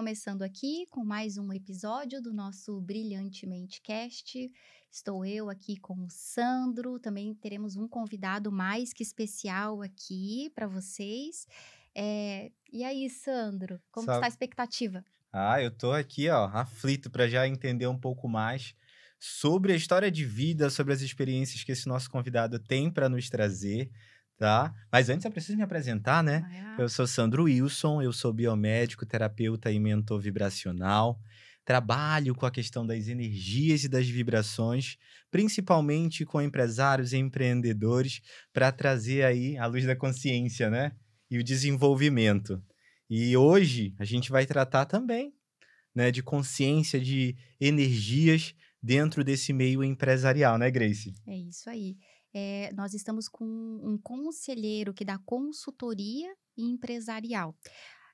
começando aqui com mais um episódio do nosso Brilhantemente Cast. Estou eu aqui com o Sandro, também teremos um convidado mais que especial aqui para vocês. E aí, Sandro, como que está a Sabe? expectativa? Eu tô aqui, ó, aflito para já entender um pouco mais sobre a história de vida, sobre as experiências que esse nosso convidado tem para nos trazer, tá? Mas antes eu preciso me apresentar, né? Ah, Eu sou Sandro Wilson, eu sou biomédico, terapeuta e mentor vibracional. Trabalho com a questão das energias e das vibrações, principalmente com empresários e empreendedores, para trazer aí a luz da consciência, né? E o desenvolvimento. E hoje a gente vai tratar também, né, de consciência, de energias dentro desse meio empresarial, né, Grace? é isso aí. Nós estamos com um conselheiro que dá consultoria empresarial.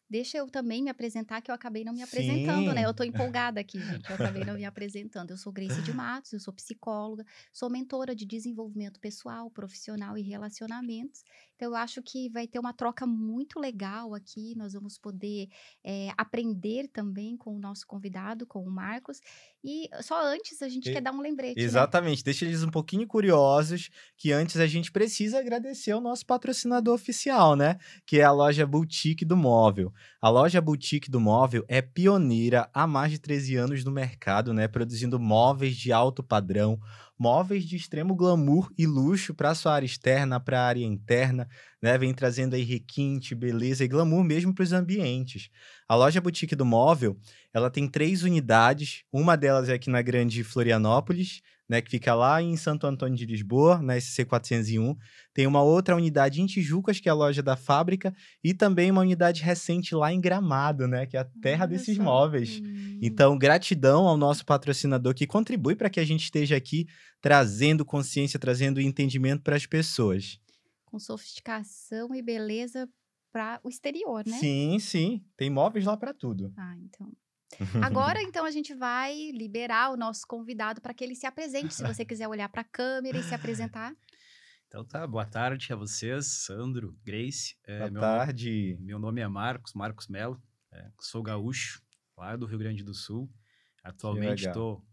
Deixa eu também me apresentar, que eu acabei não me apresentando, né, eu Sim. tô empolgada aqui, gente, eu acabei não me apresentando. Eu sou Grace de Matos, eu sou psicóloga, sou mentora de desenvolvimento pessoal, profissional e relacionamentos. Então eu acho que vai ter uma troca muito legal aqui, nós vamos poder, aprender também com o nosso convidado, com o Marcos. E só antes a gente quer E dar um lembrete, né. exatamente, deixa eles um pouquinho curiosos, que antes a gente precisa agradecer ao nosso patrocinador oficial, né, que é a loja Boutique do Móvel. A loja Boutique do Móvel é pioneira há mais de 13 anos no mercado, né, produzindo móveis de alto padrão, móveis de extremo glamour e luxo para a sua área externa, para a área interna, né, vem trazendo aí requinte, beleza e glamour mesmo para os ambientes. A loja Boutique do Móvel, ela tem 3 unidades, uma delas é aqui na Grande Florianópolis, né, que fica lá em Santo Antônio de Lisboa, na SC 401. Tem uma outra unidade em Tijucas, que é a loja da fábrica, e também uma unidade recente lá em Gramado, né, que é a terra Olha desses só. móveis. Então, gratidão ao nosso patrocinador que contribui para que a gente esteja aqui trazendo consciência, trazendo entendimento para as pessoas. Com sofisticação e beleza para o exterior, né. Sim, sim, tem móveis lá para tudo. Ah, então agora, então, a gente vai liberar o nosso convidado para que ele se apresente, se você quiser olhar para a câmera e se apresentar. Então tá, boa tarde a vocês, Sandro, Grace. Boa Meu nome, tarde. meu nome é Marcos Melo, sou gaúcho, lá do Rio Grande do Sul. Que Atualmente legal. estou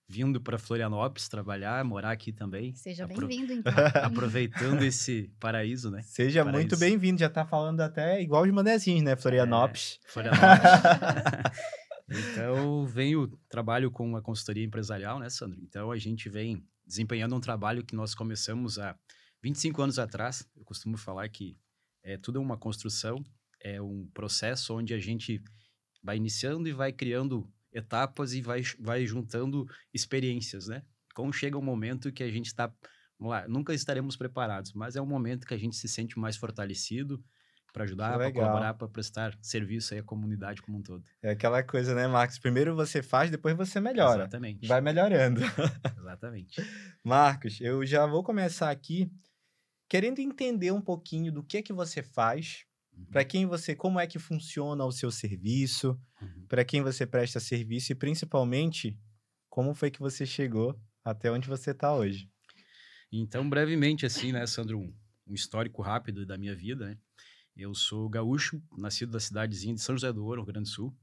vindo para Florianópolis trabalhar, morar aqui também, Seja bem-vindo, então. aproveitando esse paraíso, né? Seja muito Paraíso, bem-vindo, já tá falando até igual os manezinhos, né, Florianópolis. Florianópolis. Então, trabalho com uma consultoria empresarial, né, Sandro? Então, a gente vem desempenhando um trabalho que nós começamos há 25 anos atrás. Eu costumo falar que tudo é uma construção, é um processo onde a gente vai iniciando e vai criando etapas e vai juntando experiências, né? Como chega um momento que a gente está, vamos lá, nunca estaremos preparados, mas é um momento que a gente se sente mais fortalecido para Que ajudar, para legal. colaborar, para prestar serviço aí à comunidade como um todo. É aquela coisa, né, Marcos, primeiro você faz, depois você melhora. Exatamente, Vai melhorando. exatamente. Marcos, eu já vou começar aqui querendo entender um pouquinho do que você faz, para Uhum, quem você como é que funciona o seu serviço, uhum. para quem você presta serviço e principalmente, como foi que você chegou até onde você está hoje. Então, brevemente, assim, né, Sandro, um histórico rápido da minha vida, né? Eu sou gaúcho, nascido da cidadezinha de São José do Ouro, Rio Grande do Sul,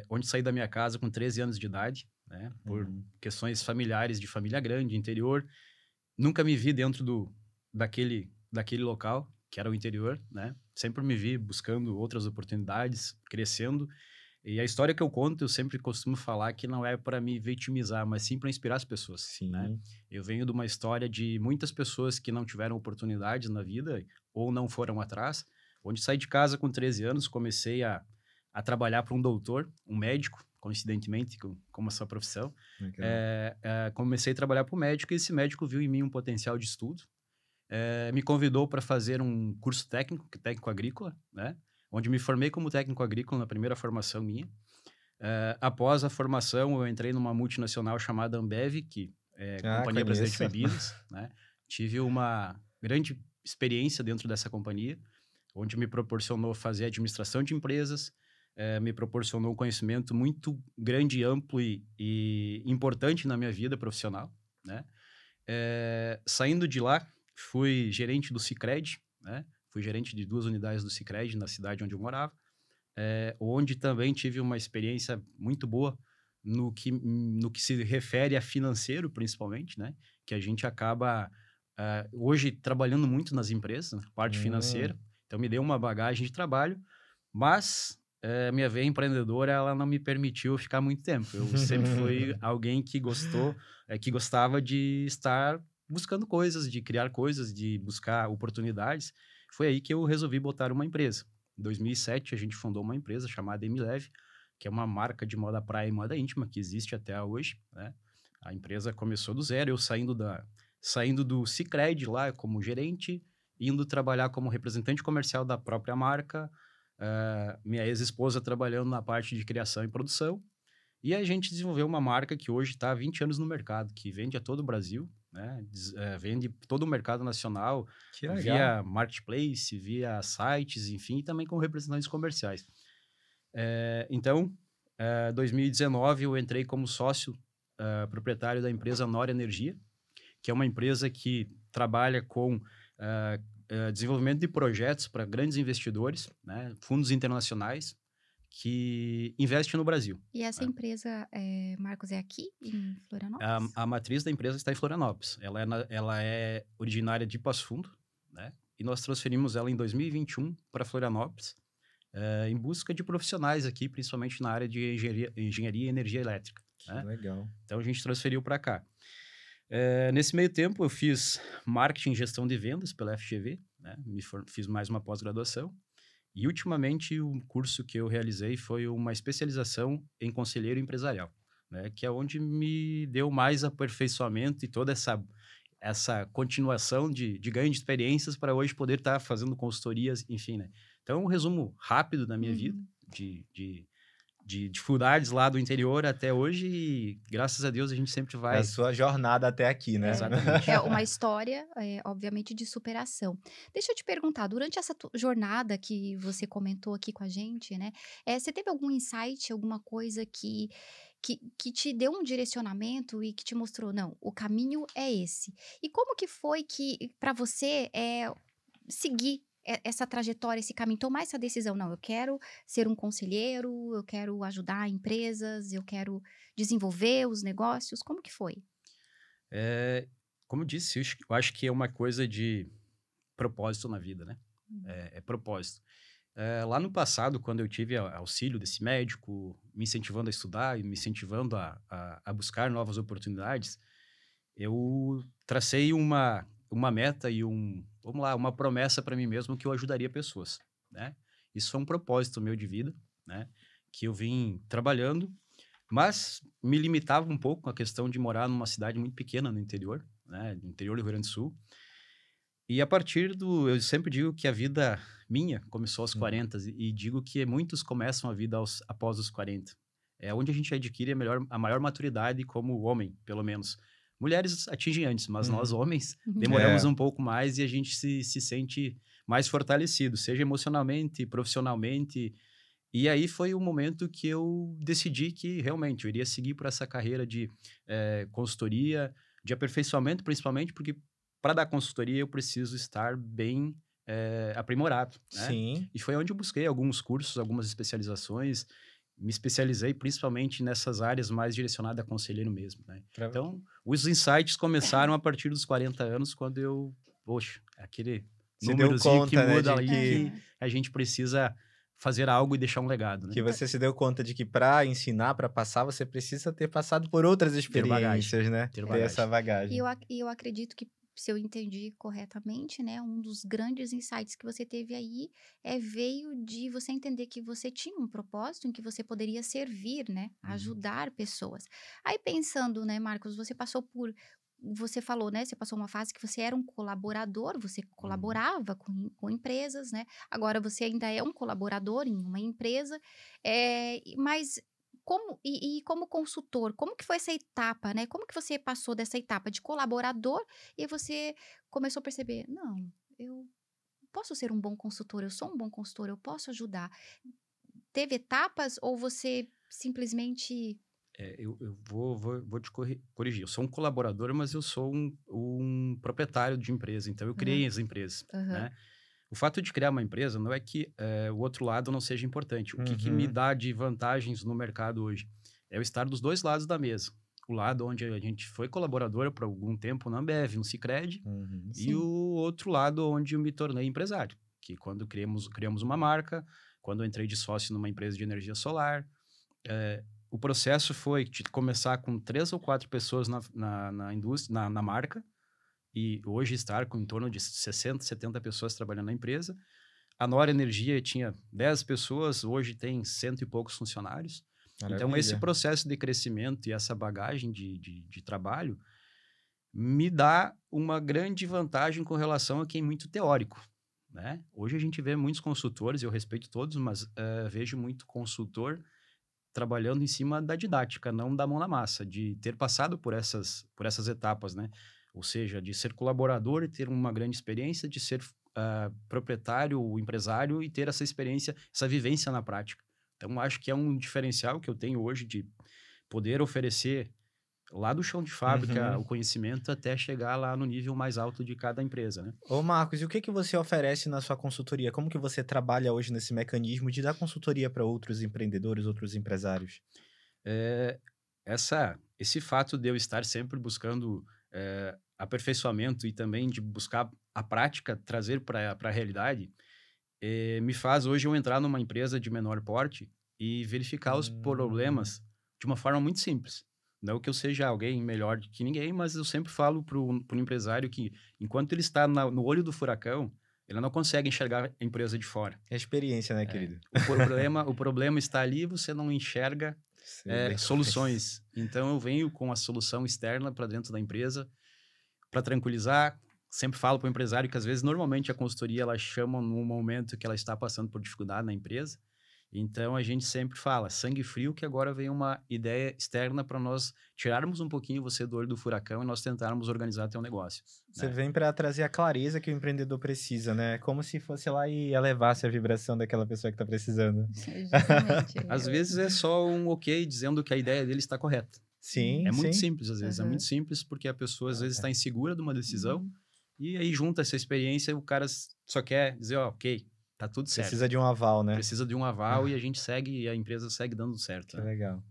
onde saí da minha casa com 13 anos de idade, né? Por Uhum. questões familiares, de família grande, interior. Nunca me vi dentro daquele local, que era o interior, né? Sempre me vi buscando outras oportunidades, crescendo. E a história que eu conto, eu sempre costumo falar que não é para me vitimizar, mas sim para inspirar as pessoas, né? Sim, Eu venho de uma história de muitas pessoas que não tiveram oportunidades na vida ou não foram atrás, onde saí de casa com 13 anos, comecei a trabalhar para um doutor, um médico, coincidentemente, como a sua profissão. legal. Comecei a trabalhar para o médico e esse médico viu em mim um potencial de estudo, me convidou para fazer um curso técnico, técnico agrícola, né? Onde me formei como técnico agrícola na primeira formação minha. Após a formação, eu entrei numa multinacional chamada Ambev, que é Ah, Companhia Brasileira de conheço. Bebidas, né? Tive uma grande experiência dentro dessa companhia, onde me proporcionou fazer administração de empresas, me proporcionou um conhecimento muito grande, amplo e importante na minha vida profissional, né? Saindo de lá, fui gerente do Sicredi, né? Fui gerente de 2 unidades do Sicredi na cidade onde eu morava. onde também tive uma experiência muito boa no que se refere a financeiro, principalmente, né? Que a gente acaba hoje trabalhando muito nas empresas, na parte Hum. financeira. Então, me deu uma bagagem de trabalho, mas minha veia empreendedora, ela não me permitiu ficar muito tempo. Eu sempre fui alguém que que gostava de estar buscando coisas, de criar coisas, de buscar oportunidades. Foi aí que eu resolvi botar uma empresa. Em 2007, a gente fundou uma empresa chamada MLeve, que é uma marca de moda praia e moda íntima que existe até hoje, né? A empresa começou do zero, eu saindo do Sicredi lá como gerente, indo trabalhar como representante comercial da própria marca, minha ex-esposa trabalhando na parte de criação e produção, e a gente desenvolveu uma marca que hoje está há 20 anos no mercado, que vende a todo o Brasil, né? Vende todo o mercado nacional, Que legal. via marketplace, via sites, enfim, e também com representantes comerciais. Então, 2019 eu entrei como sócio proprietário da empresa Nora Energia, que é uma empresa que trabalha com desenvolvimento de projetos para grandes investidores, né, fundos internacionais, que investem no Brasil. E essa Né? empresa, Marcos, é aqui em A, Florianópolis? a matriz da empresa está em Florianópolis. Ela é originária de Passo Fundo, né? E nós transferimos ela em 2021 para Florianópolis, em busca de profissionais aqui, principalmente na área de engenharia e energia elétrica. Que Né? legal. Então a gente transferiu para cá. Nesse meio tempo, eu fiz marketing e gestão de vendas pela FGV, né? Fiz mais uma pós-graduação. E, ultimamente, o curso que eu realizei foi uma especialização em conselheiro empresarial, né? Que é onde me deu mais aperfeiçoamento e toda essa continuação de ganho de experiências para hoje poder estar fazendo consultorias, enfim, né? Então, um resumo rápido da minha vida, Uhum. de dificuldades lá do interior até hoje, e graças a Deus a gente sempre É a vai. sua jornada até aqui, né? Exatamente. É uma história, obviamente, de superação. Deixa eu te perguntar, durante essa jornada que você comentou aqui com a gente, né? Você teve algum insight, alguma coisa que te deu um direcionamento e que te mostrou, não, o caminho é esse. E como que foi que, para você, seguir essa trajetória, esse caminho, tomar essa decisão? Não, eu quero ser um conselheiro, eu quero ajudar empresas, eu quero desenvolver os negócios. Como que foi? É, como eu disse, eu acho que é uma coisa de propósito na vida, né? Hum. É propósito. Lá no passado, quando eu tive auxílio desse médico, me incentivando a estudar e me incentivando a buscar novas oportunidades, eu tracei uma meta e vamos lá, uma promessa para mim mesmo que eu ajudaria pessoas, né? Isso foi um propósito meu de vida, né? Que eu vim trabalhando, mas me limitava um pouco a questão de morar numa cidade muito pequena no interior, né? No interior do Rio Grande do Sul. E a partir eu sempre digo que a vida minha começou aos Hum. 40 e digo que muitos começam a vida após os 40. É onde a gente adquire a maior maturidade como homem, pelo menos. Mulheres atingem antes, mas nós Uhum. homens Uhum. demoramos É. um pouco mais e a gente se sente mais fortalecido, seja emocionalmente, profissionalmente. E aí foi o momento que eu decidi que realmente eu iria seguir por essa carreira de consultoria, de aperfeiçoamento, principalmente porque para dar consultoria eu preciso estar bem aprimorado, né? Sim. E foi onde eu busquei alguns cursos, algumas especializações, me especializei principalmente nessas áreas mais direcionadas a conselheiro mesmo, né? Pra- Então, os insights começaram a partir dos 40 anos, quando poxa, aquele Se deu númerozinho que conta, né, muda de ali, que Aham. a gente precisa fazer algo e deixar um legado, né? que você se deu conta de que para ensinar, para passar, você precisa ter passado por outras Ter bagagem, experiências, né? ter Ter essa bagagem. E bagagem. eu acredito que, se eu entendi corretamente, né, um dos grandes insights que você teve aí veio de você entender que você tinha um propósito em que você poderia servir, né, Uhum. ajudar pessoas. Aí pensando, né, Marcos, você falou, né, você passou uma fase que você era um colaborador, você Uhum. colaborava com empresas, né, agora você ainda é um colaborador em uma empresa, mas como consultor, como que foi essa etapa, né? Como que você passou dessa etapa de colaborador e você começou a perceber, não, eu posso ser um bom consultor, eu sou um bom consultor, eu posso ajudar. Teve etapas ou você simplesmente. Eu vou te corrigir. Eu sou um colaborador, mas eu sou um proprietário de empresa, então eu Aham, criei as empresas, aham, né? O fato de criar uma empresa não é que o outro lado não seja importante. O que me Uhum. dá de vantagens no mercado hoje é eu estar dos dois lados da mesa. O lado onde a gente foi colaborador por algum tempo na Ambev, no Sicredi, Uhum. e o Sim. outro lado onde eu me tornei empresário, que quando criamos uma marca, quando eu entrei de sócio numa empresa de energia solar, o processo foi de começar com 3 ou 4 pessoas na indústria, na marca, e hoje estar com em torno de 60, 70 pessoas trabalhando na empresa. A Nora Energia tinha 10 pessoas, hoje tem cento e poucos funcionários. Então, esse Maravilha. processo de crescimento e essa bagagem de trabalho me dá uma grande vantagem com relação a quem é muito teórico, né? Hoje a gente vê muitos consultores, eu respeito todos, mas vejo muito consultor trabalhando em cima da didática, não da mão na massa, de ter passado por essas etapas, né? Ou seja, de ser colaborador e ter uma grande experiência, de ser proprietário, empresário e ter essa experiência, essa vivência na prática. Então, acho que é um diferencial que eu tenho hoje de poder oferecer lá do chão de fábrica Uhum. o conhecimento até chegar lá no nível mais alto de cada empresa, né? Ô Marcos, e o que que você oferece na sua consultoria? Como que você trabalha hoje nesse mecanismo de dar consultoria para outros empreendedores, outros empresários? Eh, esse fato de eu estar sempre buscando, aperfeiçoamento e também de buscar a prática, trazer para a realidade, me faz hoje eu entrar numa empresa de menor porte e verificar os Hum. problemas de uma forma muito simples. Não que eu seja alguém melhor que ninguém, mas eu sempre falo para o empresário que, enquanto ele está no olho do furacão, ele não consegue enxergar a empresa de fora. É experiência, né, querido? O problema está ali, você não enxerga Sei bem como é isso. soluções. Então, eu venho com a solução externa para dentro da empresa, para tranquilizar. Sempre falo para o empresário que, às vezes, normalmente a consultoria ela chama no momento que ela está passando por dificuldade na empresa. Então, a gente sempre fala, sangue frio, que agora vem uma ideia externa para nós tirarmos um pouquinho você do olho do furacão e nós tentarmos organizar teu negócio, Você né? vem para trazer a clareza que o empreendedor precisa, né? Como se fosse lá e elevasse a vibração daquela pessoa que tá precisando. Justamente. Às vezes é só um ok dizendo que a ideia dele está correta. É Sim, muito sim. simples, às vezes. É muito Aham. simples porque a pessoa, às vezes, está insegura de uma decisão Uhum. e aí junta essa experiência e o cara só quer dizer, ó, ok, tá tudo certo. Precisa de um aval, né? Precisa de um aval e a gente segue, e a empresa segue dando certo, Que né? legal.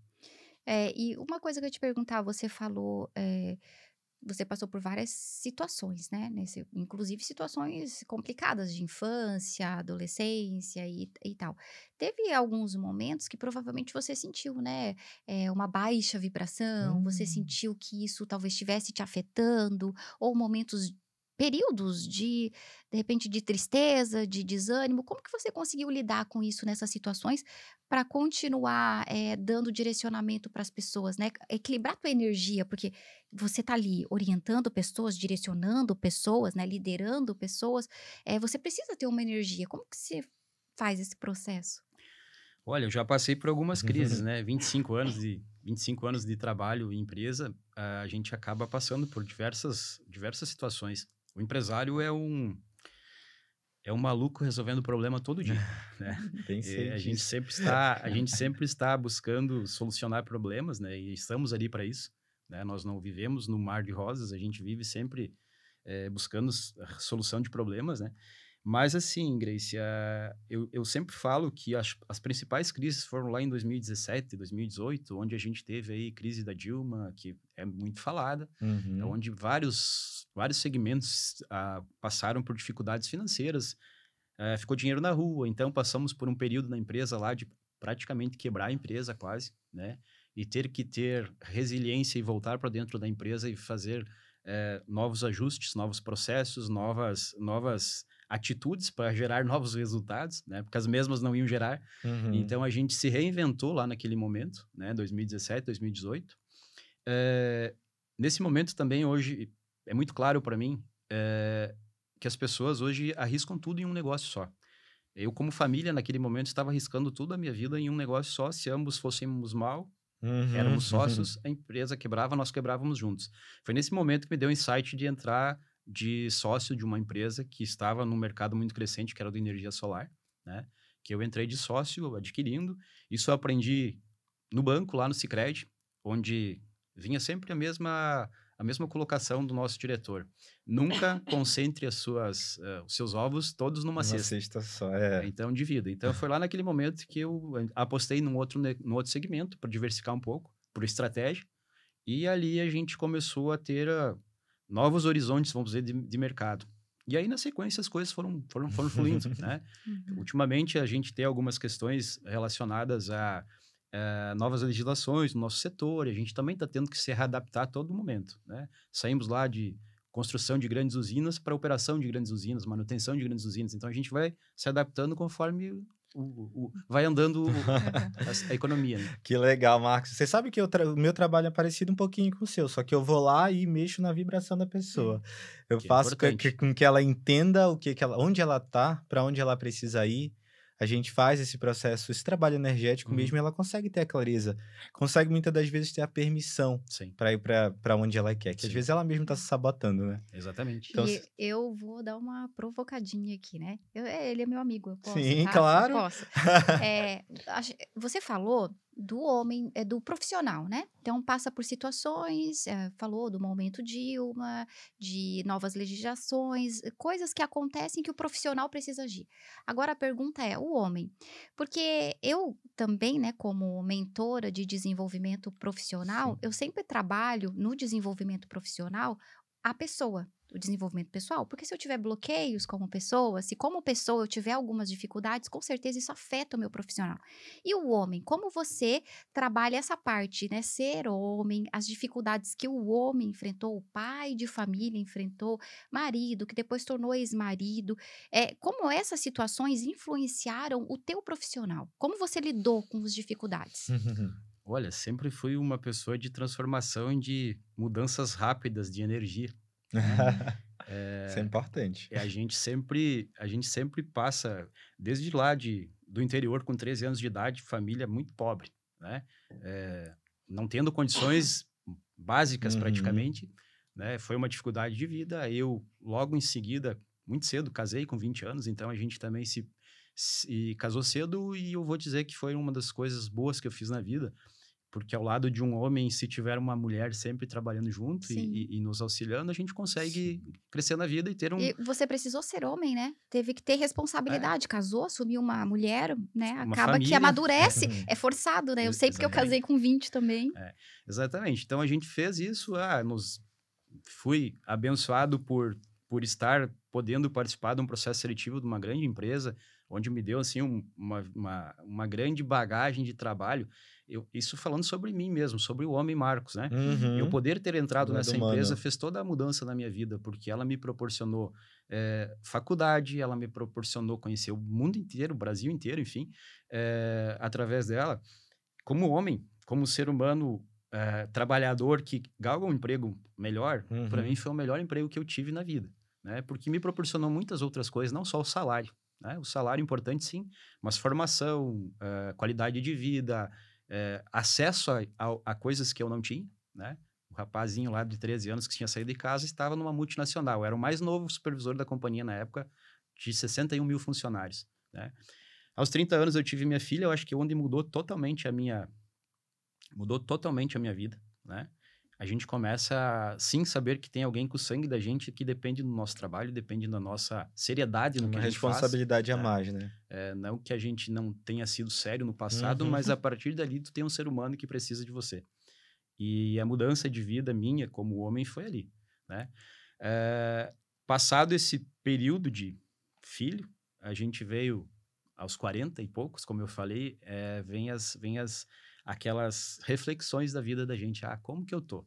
E uma coisa que eu ia te perguntar, você falou, você passou por várias situações, né, inclusive situações complicadas de infância, adolescência e tal. Teve alguns momentos que provavelmente você sentiu, né, uma baixa vibração, você Hum. sentiu que isso talvez estivesse te afetando, ou momentos, períodos de repente, de tristeza, de desânimo. Como que você conseguiu lidar com isso nessas situações para continuar, dando direcionamento para as pessoas, né, equilibrar tua energia, porque você tá ali orientando pessoas, direcionando pessoas, né, liderando pessoas, você precisa ter uma energia. Como que você faz esse processo? Olha, eu já passei por algumas crises, né? 25 anos de trabalho em empresa, a gente acaba passando por diversas situações. O empresário é um maluco resolvendo problema todo dia, né? Bem sei disso. A gente sempre está buscando solucionar problemas, né? E estamos ali para isso, né? Nós não vivemos no mar de rosas, a gente vive sempre buscando solução de problemas, né? Mas assim, Grace, eu sempre falo que as principais crises foram lá em 2017, 2018, onde a gente teve aí crise da Dilma, que é muito falada, Uhum. onde vários segmentos passaram por dificuldades financeiras, ficou dinheiro na rua, então passamos por um período na empresa lá de praticamente quebrar a empresa quase, né? E ter que ter resiliência e voltar para dentro da empresa e fazer novos ajustes, novos processos, novas atitudes para gerar novos resultados, né? Porque as mesmas não iam gerar. Uhum. Então a gente se reinventou lá naquele momento, né? 2017, 2018. Eh, Nesse momento também hoje é muito claro para mim que as pessoas hoje arriscam tudo em um negócio só. Eu, como família, naquele momento, estava arriscando tudo a minha vida em um negócio só. Se ambos fôssemos mal, Uhum. éramos sócios, a empresa quebrava, nós quebrávamos juntos. Foi nesse momento que me deu o insight de entrar de sócio de uma empresa que estava num mercado muito crescente, que era do energia solar, né? Que eu entrei de sócio, adquirindo. Isso eu aprendi no banco, lá no Sicredi, onde vinha sempre a mesma colocação do nosso diretor. Nunca concentre os seus ovos todos numa Uma cesta. cesta só, Então, divida. Então, foi lá naquele momento que eu apostei num outro segmento para diversificar um pouco, por estratégia. E ali a gente começou a ter novos horizontes, vamos dizer, de mercado. E aí, na sequência, as coisas foram fluindo, né? Uhum. Ultimamente, a gente tem algumas questões relacionadas a novas legislações no nosso setor, e a gente também está tendo que se readaptar a todo momento, né? Saímos lá de construção de grandes usinas para operação de grandes usinas, manutenção de grandes usinas. Então, a gente vai se adaptando conforme vai andando a economia, né? Que legal, Marcos. Você sabe que o meu trabalho é parecido um pouquinho com o seu, só que eu vou lá e mexo na vibração da pessoa. Eu Que é faço importante. com que ela entenda onde ela tá, para onde ela precisa ir. A gente faz esse processo, esse trabalho energético Uhum. mesmo, e ela consegue ter a clareza, consegue muitas das vezes ter a permissão Sim, para ir para onde ela quer, que às Sim. vezes ela mesma está se sabotando, né? exatamente. Então, E eu vou dar uma provocadinha aqui, né? Ele é meu amigo, eu posso, sim, tá? claro. Posso. Você falou do homem, do profissional, né? Então, passa por situações, falou do momento Dilma, de novas legislações, coisas que acontecem que o profissional precisa agir. Agora, a pergunta é, o homem. Porque eu também, né, como mentora de desenvolvimento profissional, Sim. eu sempre trabalho no desenvolvimento profissional a pessoa, o desenvolvimento pessoal, porque se eu tiver bloqueios como pessoa, se como pessoa eu tiver algumas dificuldades, com certeza isso afeta o meu profissional. E o homem, como você trabalha essa parte, né? Ser homem, as dificuldades que o homem enfrentou, o pai de família enfrentou, marido, que depois tornou ex-marido, como essas situações influenciaram o teu profissional? Como você lidou com as dificuldades? Olha, sempre fui uma pessoa de transformação e de mudanças rápidas de energia, né? Isso é importante. A gente sempre passa, desde lá do interior, com 13 anos de idade, família muito pobre, né? Não tendo condições básicas Uhum. praticamente, né? Foi uma dificuldade de vida. Eu, logo em seguida, muito cedo, casei com 20 anos, então a gente também se casou cedo, e eu vou dizer que foi uma das coisas boas que eu fiz na vida, porque ao lado de um homem, se tiver uma mulher sempre trabalhando junto Sim. e nos auxiliando, a gente consegue crescer na vida e ter E você precisou ser homem, né? Teve que ter responsabilidade. Casou, assumiu uma mulher, né? uma Acaba que família. amadurece. É forçado, né? Eu sei porque eu casei com 20 também. Exatamente. Então a gente fez isso, fui abençoado por estar podendo participar de um processo seletivo de uma grande empresa, onde me deu assim uma grande bagagem de trabalho. Isso falando sobre mim mesmo, sobre o homem Marcos, né? Eu Uhum. poder ter entrado Do lado nessa humano. empresa fez toda a mudança na minha vida, porque ela me proporcionou faculdade, ela me proporcionou conhecer o mundo inteiro, o Brasil inteiro, enfim, através dela. Como homem, como ser humano trabalhador que galga um emprego melhor, para mim foi o melhor emprego que eu tive na vida, né? Porque me proporcionou muitas outras coisas, não só o salário, né? O salário é importante, sim, mas formação, qualidade de vida, acesso a coisas que eu não tinha, né? O rapazinho lá de 13 anos que tinha saído de casa estava numa multinacional. Eu era o mais novo supervisor da companhia na época, de 61 mil funcionários, né? Aos 30 anos eu tive minha filha, eu acho que onde mudou totalmente a minha vida, né? A gente começa a, sim, saber que tem alguém com o sangue da gente que depende do nosso trabalho, depende da nossa seriedade no que Uma a gente faz. responsabilidade a mais, né? Não que a gente não tenha sido sério no passado, mas a partir dali tu tem um ser humano que precisa de você. E a mudança de vida minha como homem foi ali, né? Passado esse período de filho, a gente veio aos 40 e poucos, como eu falei, vem aquelas reflexões da vida da gente. Como que eu tô?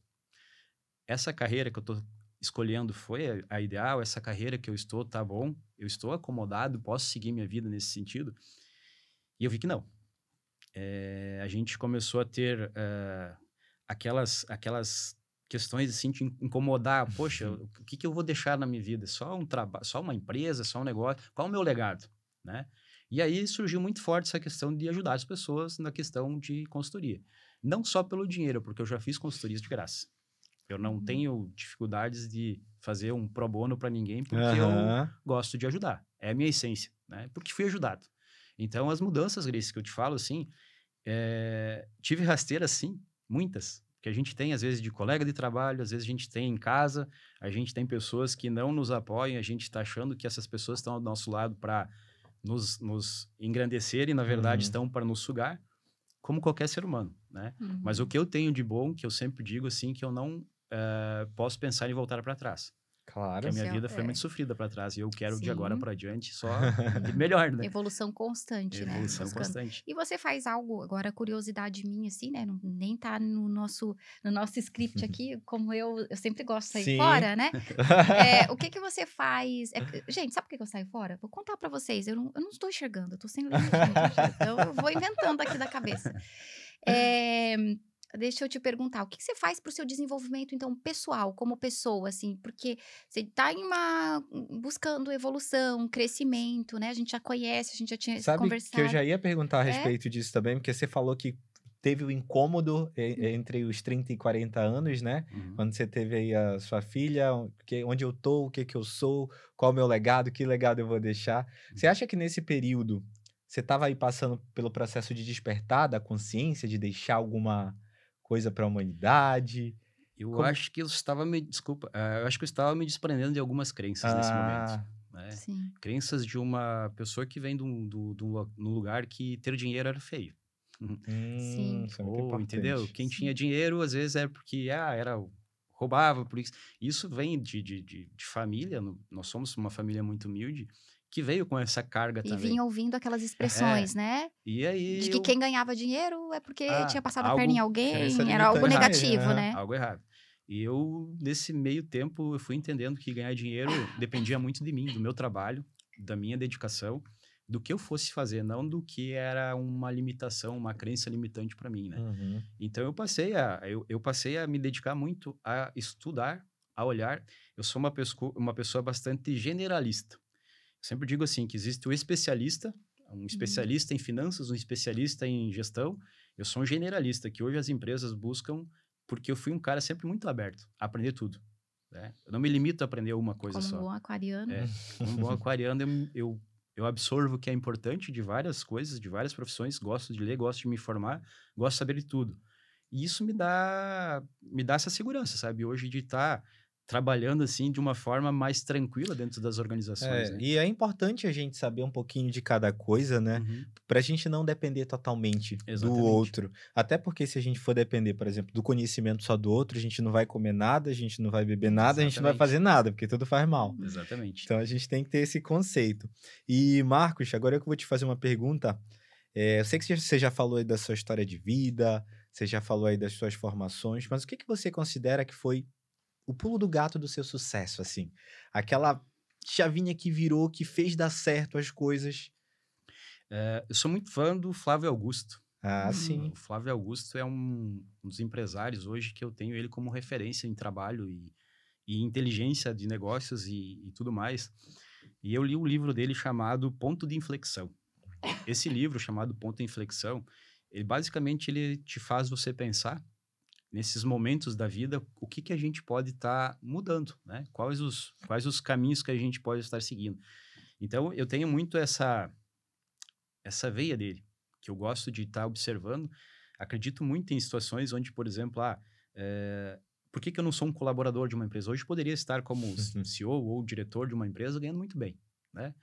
Essa carreira que eu tô escolhendo foi a ideal? Essa carreira que eu estou, tá bom? Eu estou acomodado? Posso seguir minha vida nesse sentido? E eu vi que não. A gente começou a ter aquelas questões assim de incomodar. Poxa, o que eu vou deixar na minha vida? Só um trabalho, só uma empresa, só um negócio? Qual o meu legado, né? E aí surgiu muito forte essa questão de ajudar as pessoas na questão de consultoria. Não só pelo dinheiro, porque eu já fiz consultorias de graça. Eu não tenho dificuldades de fazer um pro bono para ninguém, porque eu gosto de ajudar. É a minha essência, né? Porque fui ajudado. Então, as mudanças, Grace, que eu te falo, assim, tive rasteiras, sim, muitas. que a gente tem, às vezes, de colega de trabalho, às vezes a gente tem em casa, a gente tem pessoas que não nos apoiam, a gente está achando que essas pessoas estão ao nosso lado para nos engrandecer e, na verdade, Uhum. estão para nos sugar, como qualquer ser humano, né? Mas o Uhum. que eu tenho de bom, que eu sempre digo assim, que eu não posso pensar em voltar para trás. Que a Claro. minha Isso vida foi muito é, sofrida para trás e eu quero de agora sim. para adiante só ir melhor, né? Evolução constante, né? Evolução Buscando. constante. E você faz algo, agora curiosidade minha, assim, né? Nem tá no nosso script aqui, como eu sempre gosto de sair Sim. fora, né? O que que você faz? Gente, sabe por que que eu saio fora? Vou contar pra vocês. Eu não estou enxergando, eu tô sem lente, gente. Então eu vou inventando aqui da cabeça. É, deixa eu te perguntar, o que que você faz pro seu desenvolvimento, então, pessoal, como pessoa, assim? Porque você tá buscando evolução, crescimento, né? A gente já conhece, a gente já tinha Sabe que eu conversado. já ia perguntar a É? respeito disso também, porque você falou que teve o incômodo entre os 30 e 40 anos, né? Uhum. Quando você teve aí a sua filha, onde eu tô, o que que eu sou, qual o meu legado, que legado eu vou deixar. Você Uhum. acha que nesse período você estava aí passando pelo processo de despertar da consciência, de deixar alguma coisa para a humanidade? Eu Como. acho que eu estava me desculpa, eu acho que eu estava me desprendendo de algumas crenças nesse momento, Ah, né. Sim. Crenças de uma pessoa que vem de um lugar que ter dinheiro era feio. Sim. isso é muito Ou, entendeu? importante. Quem tinha Sim. dinheiro, às vezes, é porque, roubava, por isso. Isso vem de família, nós somos uma família muito humilde, que veio com essa carga E também. vinha ouvindo aquelas É, expressões, né? e De aí que quem ganhava dinheiro é porque tinha passado a perna em algo Crença alguém, era algo algo limitante errado, mesmo. negativo, Aham. né? algo errado. E eu, nesse meio tempo, eu fui entendendo que ganhar dinheiro dependia muito de mim, do meu trabalho, da minha dedicação, do que eu fosse fazer, não do que era uma limitação, uma crença limitante para mim, né? Uhum. Então eu passei a me dedicar muito a estudar, a olhar. Eu sou uma pessoa bastante generalista. Eu sempre digo assim, que existe o especialista, um Uhum. especialista em finanças, um especialista em gestão. Eu sou um generalista, que hoje as empresas buscam, porque eu fui um cara sempre muito aberto a aprender tudo, né? Eu não me limito a aprender uma coisa Como um só. bom aquariano. É, como um bom aquariano, eu absorvo o que é importante de várias coisas, de várias profissões, gosto de ler, gosto de me informar, gosto de saber de tudo. E isso me dá essa segurança, sabe? Hoje de estar trabalhando assim de uma forma mais tranquila dentro das organizações, É, né? e é importante a gente saber um pouquinho de cada coisa, né? Uhum, Pra gente não depender totalmente do exatamente, outro. Até porque se a gente for depender, por exemplo, do conhecimento só do outro, a gente não vai comer nada, a gente não vai beber nada, a gente não vai fazer exatamente, nada, porque tudo faz mal. Uhum. exatamente. Então a gente tem que ter esse conceito. E, Marcos, agora que eu vou te fazer uma pergunta. Eu sei que você já falou aí da sua história de vida, você já falou aí das suas formações, mas o que que você considera que foi o pulo do gato do seu sucesso, assim? Aquela chavinha que virou, que fez dar certo as coisas. Eu sou muito fã do Flávio Augusto. Ah, Uhum. O sim. Flávio Augusto é um dos empresários hoje que eu tenho ele como referência em trabalho e inteligência de negócios e tudo mais. E eu li um livro dele chamado Ponto de Inflexão. Esse livro chamado Ponto de Inflexão, ele basicamente ele te faz você pensar nesses momentos da vida o que que a gente pode estar mudando, né? Quais os caminhos que a gente pode estar seguindo. Então eu tenho muito essa veia dele, que eu gosto de estar observando. Acredito muito em situações onde, por exemplo, por que que eu não sou um colaborador de uma empresa? Hoje poderia estar como CEO ou diretor de uma empresa ganhando muito bem, né?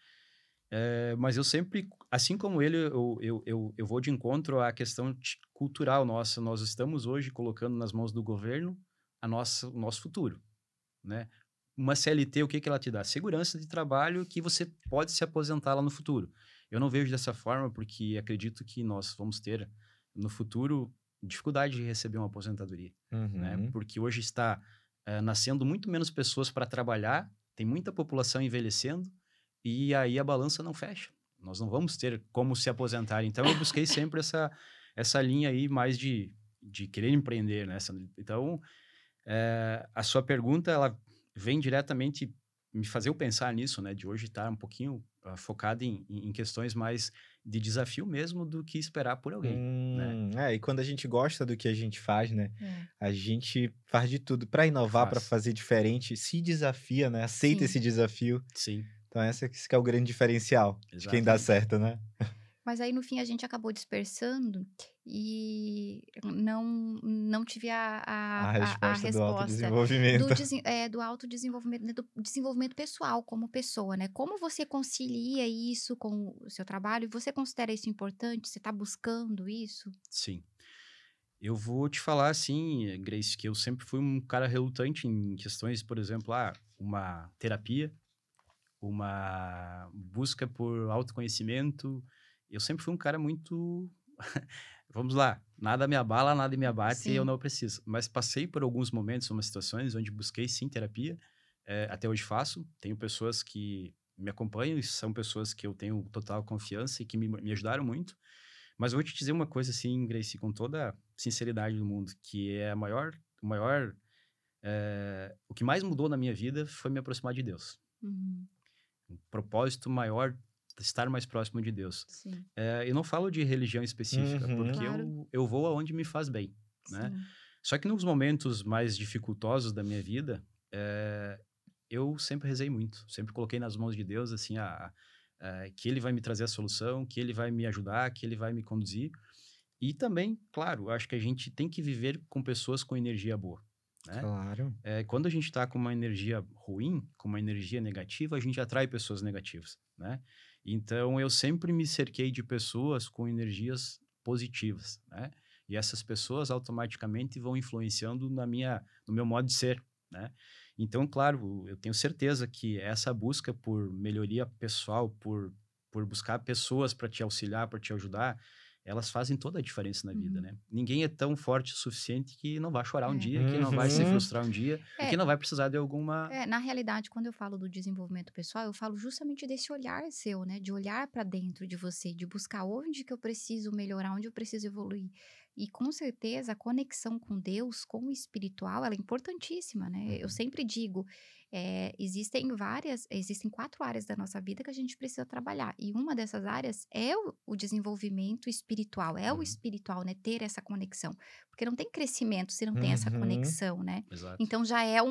Mas eu sempre, assim como ele, eu vou de encontro à questão cultural nossa. Nós estamos hoje colocando nas mãos do governo o nosso futuro, né? Uma CLT, o que que ela te dá? Segurança de trabalho que você pode se aposentar lá no futuro. Eu não vejo dessa forma porque acredito que nós vamos ter no futuro dificuldade de receber uma aposentadoria, né? Uhum. Porque hoje está nascendo muito menos pessoas para trabalhar, tem muita população envelhecendo e aí a balança não fecha. Nós não vamos ter como se aposentar. Então eu busquei sempre essa linha aí mais de querer empreender, né? Então, a sua pergunta, ela vem diretamente me fazer eu pensar nisso, né? De hoje estar um pouquinho focado em questões mais de desafio mesmo do que esperar por alguém, né? E quando a gente gosta do que a gente faz, né? É. A gente faz de tudo para inovar, para Faz. fazer diferente, se desafia, né? Aceita Sim. esse desafio. Sim, Então, esse que é o grande diferencial de quem dá exatamente. certo, né? Mas aí no fim a gente acabou dispersando e não tive A a resposta do resposta autodesenvolvimento. do autodesenvolvimento, né, do desenvolvimento pessoal como pessoa, né. Como você concilia isso com o seu trabalho? Você considera isso importante? Você está buscando isso? Sim. Eu vou te falar assim, Grace, que eu sempre fui um cara relutante em questões, por exemplo, uma terapia, uma busca por autoconhecimento. Eu sempre fui um cara muito vamos lá, nada me abala, nada me abate e eu Sim. não preciso. Mas passei por alguns momentos, umas situações onde busquei sim terapia, até hoje faço. Tenho pessoas que me acompanham e são pessoas que eu tenho total confiança e que me ajudaram muito. Mas eu vou te dizer uma coisa assim, Grace, com toda a sinceridade do mundo, que é o que mais mudou na minha vida foi me aproximar de Deus. Uhum. Um propósito maior, estar mais próximo de Deus. Sim. Eu não falo de religião específica, Uhum. porque Claro. eu vou aonde me faz bem, né? Sim. Só que nos momentos mais dificultosos da minha vida, eu sempre rezei muito, sempre coloquei nas mãos de Deus, assim, que Ele vai me trazer a solução, que Ele vai me ajudar, que Ele vai me conduzir. E também, claro, acho que a gente tem que viver com pessoas com energia boa, né? Claro. Quando a gente está com uma energia ruim, com uma energia negativa, a gente atrai pessoas negativas, né? Então, eu sempre me cerquei de pessoas com energias positivas, né? E essas pessoas automaticamente vão influenciando no meu modo de ser, né? Então, claro, eu tenho certeza que essa busca por melhoria pessoal, por buscar pessoas para te auxiliar, para te ajudar, elas fazem toda a diferença na vida, Uhum. né? Ninguém é tão forte o suficiente que não vai chorar um É. dia, que não vai se Uhum. frustrar um dia e É, que não vai precisar de alguma. na realidade, quando eu falo do desenvolvimento pessoal, eu falo justamente desse olhar seu, né? De olhar para dentro de você, de buscar onde que eu preciso melhorar, onde eu preciso evoluir. E com certeza a conexão com Deus, com o espiritual, ela é importantíssima, né? Eu Uhum. sempre digo, existem 4 áreas da nossa vida que a gente precisa trabalhar. E uma dessas áreas é o desenvolvimento espiritual, é o Uhum, espiritual, né? Ter essa conexão. Porque não tem crescimento se não tem essa Uhum. conexão, né? exato. Então já é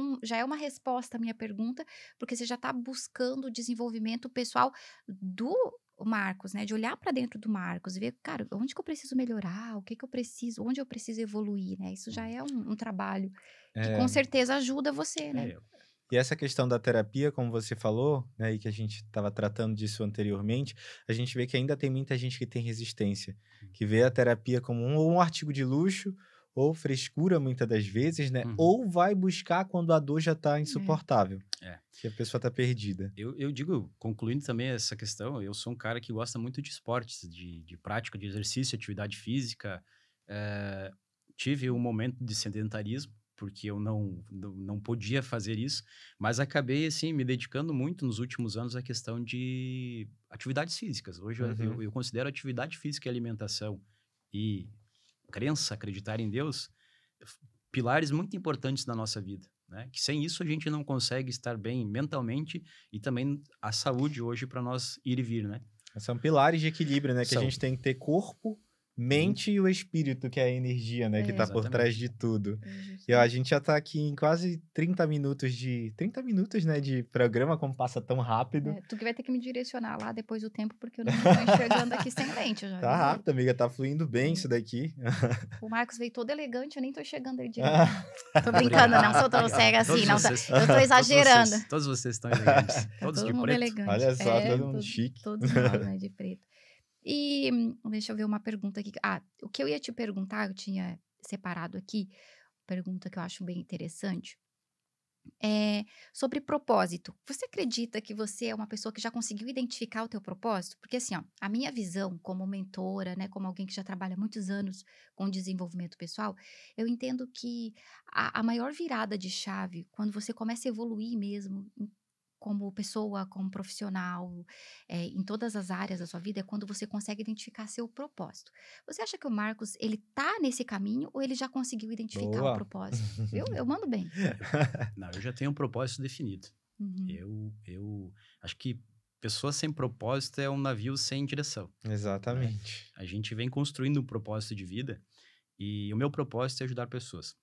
uma resposta à minha pergunta, porque você já está buscando o desenvolvimento pessoal do Marcos, né, de olhar para dentro do Marcos e ver: "Cara, onde que eu preciso melhorar? O que que eu preciso onde eu preciso evoluir?", né. Isso já Uhum. é um trabalho que com É, certeza ajuda você, né. É, e essa questão da terapia, como você falou, né, e que a gente estava tratando disso anteriormente, a gente vê que ainda tem muita gente que tem resistência, que vê a terapia como ou um artigo de luxo, ou frescura muitas das vezes, né, uhum, ou vai buscar quando a dor já está É. insuportável, é. que a pessoa está perdida. Eu digo, concluindo também essa questão, eu sou um cara que gosta muito de esportes, de prática, de exercício, atividade física. Eh, Tive um momento de sedentarismo, porque eu não podia fazer isso, mas acabei, assim, me dedicando muito nos últimos anos à questão de atividades físicas. Hoje Uhum. eu considero atividade física e alimentação e crença, acreditar em Deus, f pilares muito importantes na nossa vida, né, que sem isso a gente não consegue estar bem mentalmente e também a saúde hoje para nós ir e vir, né. São pilares de equilíbrio, né, que a São. gente tem que ter corpo, Uhum. mente e o espírito, que é a energia, né, que É, tá por trás Exatamente. de tudo. é E ó, a justamente. gente já tá aqui em quase 30 minutos, né, de programa, como passa tão rápido. Tu que vai ter que me direcionar lá depois do tempo, porque eu não tô enxergando aqui sem lente, eu já Tá avisei. rápido, amiga, tá fluindo bem É. isso daqui. O Marcos veio todo elegante, eu nem tô enxergando ele direito. Ah, Tô brincando, não sou Obrigado, tão obrigado. cega assim, Todos não, vocês eu tô exagerando. todos vocês estão elegantes. Tá Todos todo de mundo preto. elegante. olha só, É, todo mundo chique. todos nós, né, de preto. E deixa eu ver uma pergunta aqui. O que eu ia te perguntar, eu tinha separado aqui, pergunta que eu acho bem interessante, é sobre propósito. Você acredita que você é uma pessoa que já conseguiu identificar o teu propósito? Porque assim, ó, a minha visão como mentora, né, como alguém que já trabalha há muitos anos com desenvolvimento pessoal, eu entendo que a maior virada de chave, quando você começa a evoluir mesmo como pessoa, como profissional, em todas as áreas da sua vida, é quando você consegue identificar seu propósito. Você acha que o Marcos, ele tá nesse caminho ou ele já conseguiu identificar o Boa. propósito? Viu? Eu mando bem. Não, eu já tenho um propósito definido. Uhum. Eu acho que pessoa sem propósito é um navio sem direção, né. Exatamente. A gente vem construindo um propósito de vida e o meu propósito é ajudar pessoas.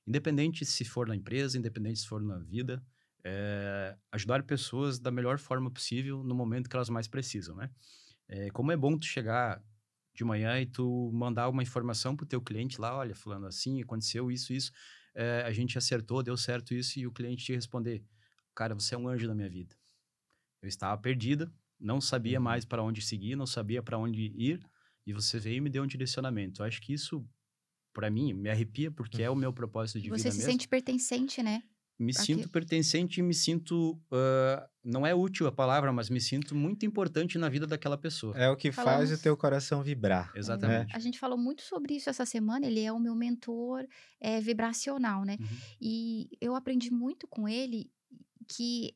Independente se for na empresa, independente se for na vida, ajudar pessoas da melhor forma possível no momento que elas mais precisam, né. Como é bom tu chegar de manhã e tu mandar uma informação pro teu cliente lá, olha, fulano, assim, aconteceu isso, a gente acertou, deu certo isso, e o cliente te responder, cara, você é um anjo na minha vida. Eu estava perdida, não sabia Uhum. mais para onde seguir, não sabia para onde ir, e você veio e me deu um direcionamento. Eu acho que isso, para mim, me arrepia, porque é o meu propósito de Você vida se mesmo. sente pertencente, né? Me Aque sinto pertencente e me sinto, não é útil a palavra, mas me sinto muito importante na vida daquela pessoa. É o que faz o falamos teu coração vibrar, né? a Exatamente. gente falou muito sobre isso essa semana, ele é o meu mentor, vibracional, né. Uhum, E eu aprendi muito com ele que,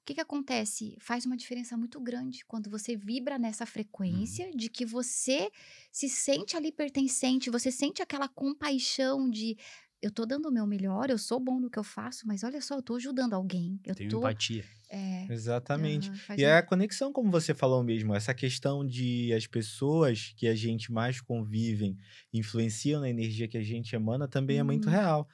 o que que acontece? Faz uma diferença muito grande quando você vibra nessa uhum. frequência de que você se sente ali pertencente, você sente aquela compaixão de: "Eu tô dando o meu melhor, eu sou bom no que eu faço, mas olha só, eu tô ajudando alguém, eu Tenho tô". empatia. Exatamente. Aham, E faz é um a conexão, como você falou mesmo, essa questão de as pessoas que a gente mais convivem influenciam na energia que a gente emana também é muito uhum, real.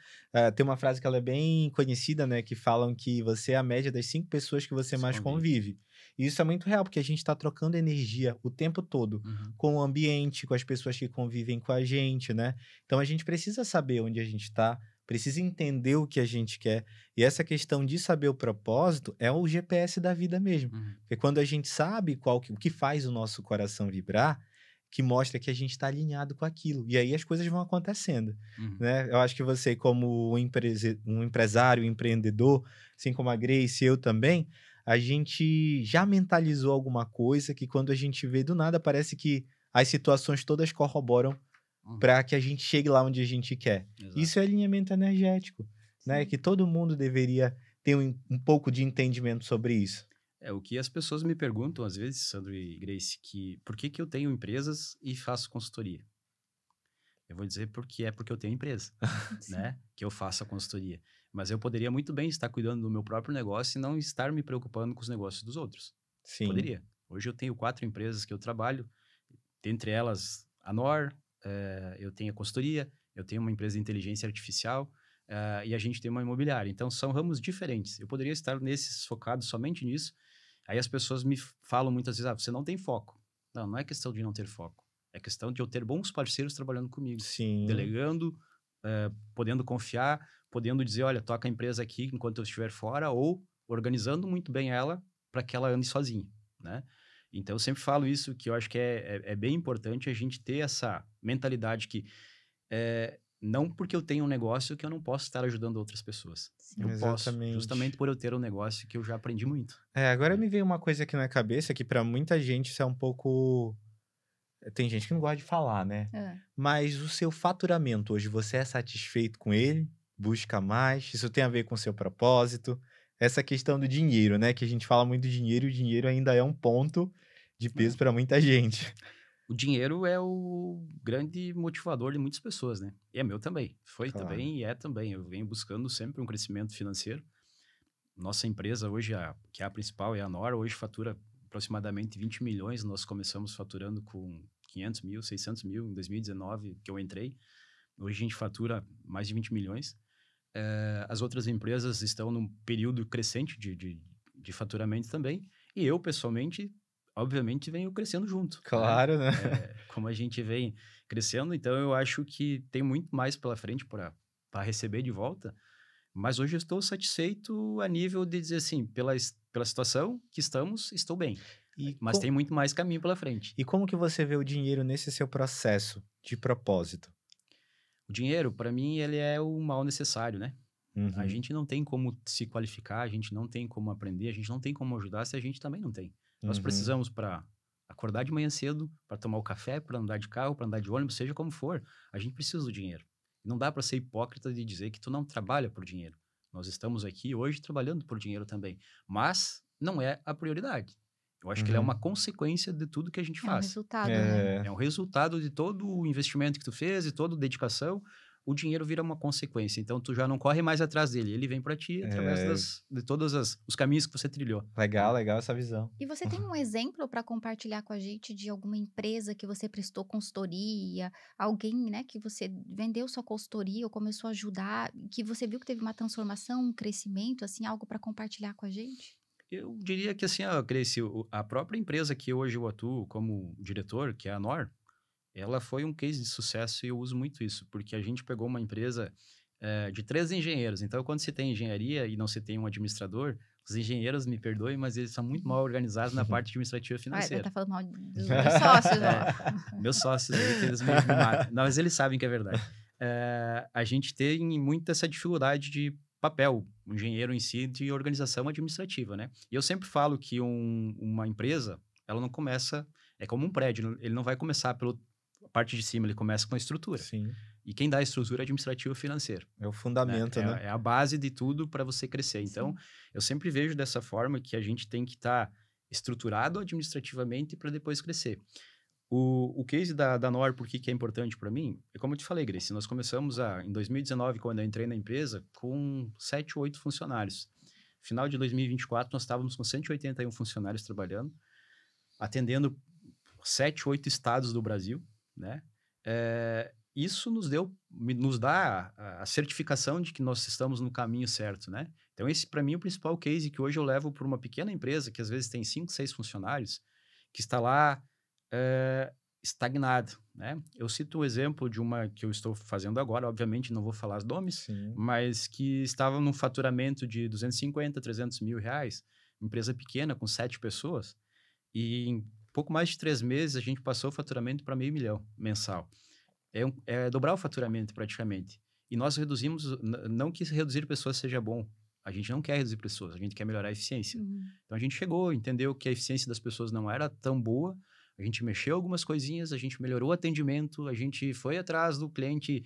Tem uma frase que ela é bem conhecida, né, que falam que você é a média das 5 pessoas que você Se mais convive. convive. E isso é muito real, porque a gente está trocando energia o tempo todo Uhum, com o ambiente, com as pessoas que convivem com a gente, né? Então a gente precisa saber onde a gente está, precisa entender o que a gente quer. E essa questão de saber o propósito é o GPS da vida mesmo. uhum, Porque quando a gente sabe o que faz o nosso coração vibrar, que mostra que a gente está alinhado com aquilo. E aí as coisas vão acontecendo, uhum. né? Eu acho que você, como um empresário, um empreendedor, assim como a Grace e eu também, a gente já mentalizou alguma coisa que quando a gente vê do nada, parece que as situações todas corroboram Uhum, para que a gente chegue lá onde a gente quer. exato. Isso é alinhamento energético, né, sim. que todo mundo deveria ter um pouco de entendimento sobre isso. É o que as pessoas me perguntam às vezes, Sandro e Grace, que por que que eu tenho empresas e faço consultoria? Eu vou dizer porque eu tenho empresa, Sim. né, que eu faço a consultoria. Mas eu poderia muito bem estar cuidando do meu próprio negócio e não estar me preocupando com os negócios dos outros. Sim, Poderia. Hoje eu tenho 4 empresas que eu trabalho, dentre elas a NOR, eu tenho a consultoria, eu tenho uma empresa de inteligência artificial, e a gente tem uma imobiliária. Então são ramos diferentes. Eu poderia estar nesses focado somente nisso. Aí as pessoas me falam muitas vezes: "Ah, você não tem foco". Não, não é questão de não ter foco. É questão de eu ter bons parceiros trabalhando comigo, sim, delegando, podendo confiar, podendo dizer: "Olha, toca a empresa aqui enquanto eu estiver fora", ou organizando muito bem ela para que ela ande sozinha, né. Então eu sempre falo isso, que eu acho que é bem importante a gente ter essa mentalidade que, não porque eu tenho um negócio que eu não posso estar ajudando outras pessoas. Eu Sim. posso, justamente exatamente. por eu ter um negócio que eu já aprendi muito, Agora né. me veio uma coisa aqui na cabeça que para muita gente isso é um pouco tem gente que não gosta de falar, né, Hã. mas o seu faturamento hoje, você é satisfeito com ele? Busca mais? Isso tem a ver com o seu propósito? Essa questão do dinheiro, né, que a gente fala muito do dinheiro e o dinheiro ainda é um ponto de peso É. para muita gente. O dinheiro é o grande motivador de muitas pessoas, né. E é meu também. Foi Claro. também e é também. Eu venho buscando sempre um crescimento financeiro. Nossa empresa hoje, que é a principal, é a Nora, hoje fatura aproximadamente 20 milhões. Nós começamos faturando com 500 mil, 600 mil em 2019, que eu entrei. Hoje a gente fatura mais de 20 milhões. As outras empresas estão num período crescente de faturamento também. E eu, pessoalmente, obviamente, venho crescendo junto, né? Claro, né. Como a gente vem crescendo, então eu acho que tem muito mais pela frente para receber de volta. Mas hoje eu estou satisfeito a nível de dizer assim, pela situação que estamos, estou bem. E Mas co tem muito mais caminho pela frente. e como que você vê o dinheiro nesse seu processo de propósito? O dinheiro, para mim, ele é o mal necessário, né? A Uhum, gente não tem como se qualificar, a gente não tem como aprender, a gente não tem como ajudar se a gente também não tem. Nós uhum. precisamos para acordar de manhã cedo, para tomar o café, para andar de carro, para andar de ônibus, seja como for, a gente precisa do dinheiro. Não dá para ser hipócrita de dizer que tu não trabalha por dinheiro. Nós estamos aqui hoje trabalhando por dinheiro também, mas não é a prioridade. Eu acho que ele é uma Uhum. consequência de tudo que a gente É um faz. resultado, né. É, É um resultado de todo o investimento que tu fez e toda a dedicação, o dinheiro vira uma consequência. Então tu já não corre mais atrás dele, ele vem para ti através é, de todos os caminhos que você trilhou, legal, né. legal essa visão. E você tem um exemplo para compartilhar com a gente de alguma empresa que você prestou consultoria, alguém, né, que você vendeu sua consultoria ou começou a ajudar, que você viu que teve uma transformação, um crescimento, assim, algo para compartilhar com a gente? Eu diria que assim, ó, Grace, a própria empresa que hoje eu atuo como diretor, que é a NOR, ela foi um case de sucesso e eu uso muito isso, porque a gente pegou uma empresa de 3 engenheiros. Então, quando se tem engenharia e não se tem um administrador, os engenheiros, me perdoem, mas eles são muito mal organizados na parte administrativa e Vai financeira. tá falando mal dos sócios, ó. Meus sócios aí, que eles me matam. Não, mas eles sabem que é verdade. A gente tem muito essa dificuldade de papel, o engenheiro em si, de organização administrativa, né? E eu sempre falo que uma empresa, ela não começa, é como um prédio, ele não vai começar pela parte de cima, ele começa com a estrutura. Sim. E quem dá a estrutura é administrativo financeiro. É o fundamento, né? É a base de tudo para você crescer. Então, eu sempre vejo dessa forma que a gente tem que estar estruturado administrativamente para depois crescer. O case da NOR, por que é importante para mim? É como eu te falei, Grace, nós começamos em 2019, quando eu entrei na empresa, com 7 ou 8 funcionários. Final de 2024, nós estávamos com 181 funcionários trabalhando, atendendo 7, 8 estados do Brasil, né? Isso nos dá a certificação de que nós estamos no caminho certo, né? Então, esse, para mim, é o principal case que hoje eu levo para uma pequena empresa, que às vezes tem 5, 6 funcionários, que está lá estagnado, né? Eu cito o exemplo de uma que eu estou fazendo agora, obviamente não vou falar os nomes, Sim. mas que estava num faturamento de 250, 300 mil reais, uma empresa pequena com 7 pessoas, e em pouco mais de 3 meses a gente passou o faturamento para R$500 mil mensal. É dobrar o faturamento praticamente. E nós reduzimos, não que reduzir pessoas seja bom, a gente não quer reduzir pessoas, a gente quer melhorar a eficiência. Então a gente chegou, entendeu que a eficiência das pessoas não era tão boa, a gente mexeu algumas coisinhas, a gente melhorou o atendimento, a gente foi atrás do cliente,